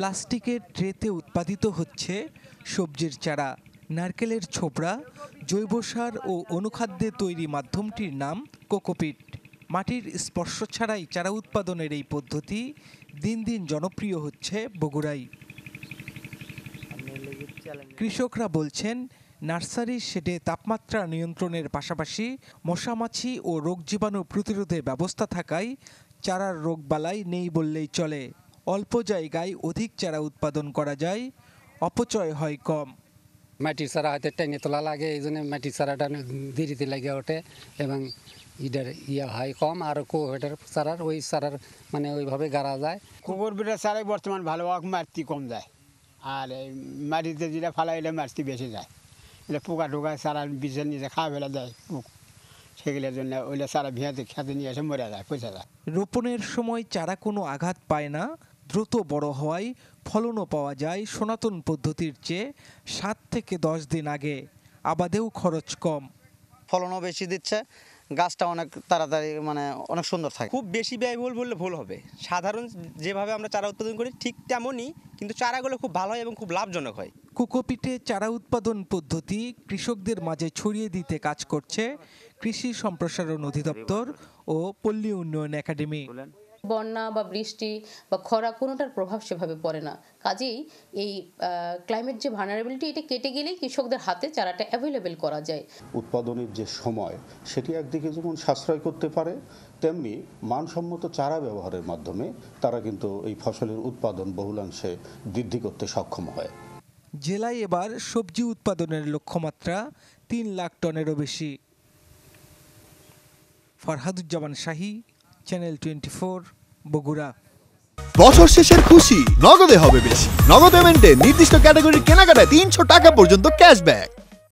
প্লাস্টিকের ট্রেতে উৎপাদিত হচ্ছে সবজির চারা, নারকেলের ছোবড়া, জৈব সার ও অনুখাদ্যে তৈরি মাধ্যমটির নাম কোকোপিট। মাটির স্পর্শ ছাড়াই চারা উৎপাদনের এই পদ্ধতি দিন দিন জনপ্রিয় হচ্ছে বগুড়ায়। কৃষকরা বলছেন, নার্সারির শেডে তাপমাত্রা নিয়ন্ত্রণের পাশাপাশি মশামাছি ও রোগ জীবাণু প্রতিরোধে ব্যবস্থা থাকায় চারার রোগবালাই নেই বললেই চলে। অল্প জায়গায় অধিক চারা উৎপাদন করা যায়, অপচয় হয় কম। মাটির চারা হয়তো টেনে তোলা লাগে, এই জন্য মাটির চারাটা দেরিতে লাগে ওঠে এবং ইটার হয় কম। আর কোহেটার চারার ওই চারার মানে ওইভাবে গাড়া যায়। গোবর বিটার চারাই বর্তমান ভালো, মারতি কম যায়। আর মাটিতে যেটা ফালা এলে মারতি বেশি যায়। এটা পোকা টোকা চারা বীজের নিচে খাওয়া ফেলা যায় পোক, সেগুলোর জন্য ওইটা চারা ভিয়াতে খেতে নিয়ে এসে মরে যায়, পচে যায়। রোপণের সময় চারা কোনো আঘাত পায় না, দ্রুত বড় হওয়ায় ফলনও পাওয়া যায় সনাতন পদ্ধতির চেয়ে 7 থেকে 10 দিন আগে। আবাদেও খরচ কম, ফলনও বেশি দিচ্ছে, গাছটা অনেক তাড়াতাড়ি মানে অনেক সুন্দর থাকে। খুব বেশি ব্যয়বহুল বললে ভুল হবে। সাধারণ যেভাবে আমরা চারা উৎপাদন করি ঠিক তেমনই, কিন্তু চারাগুলো খুব ভালো হয় এবং খুব লাভজনক হয়। কোকোপিটে চারা উৎপাদন পদ্ধতি কৃষকদের মাঝে ছড়িয়ে দিতে কাজ করছে কৃষি সম্প্রসারণ অধিদপ্তর ও পল্লী উন্নয়ন একাডেমি। বন্যা বা বৃষ্টি বা খরা কোনোটার প্রভাব সেভাবে পড়ে না, কাজেই এই ক্লাইমেট যে ভালনারেবিলিটি এটা কেটে গেলেই কৃষকদের হাতে চারাটা অ্যাভেলেবেল করা যায়। উৎপাদনের যে সময় সেটি একদিকে যেমন সাশ্রয় করতে পারে, তেমনি মানসম্মত চারা ব্যবহারের মাধ্যমে তারা কিন্তু এই ফসলের উৎপাদন বহুলাংশে বৃদ্ধি করতে সক্ষম হয়। জেলায় এবার সবজি উৎপাদনের লক্ষ্যমাত্রা 3 লাখ টনেরও বেশি। ফরহাদুজ্জামান শাহী, চ্যানেল 24, বগুড়া। বছর শেষের খুশি নগদে হবে বেশি। নগদ পেমেন্টে নির্দিষ্ট ক্যাটাগরির কেনাকাটায় 300 টাকা পর্যন্ত ক্যাশব্যাক।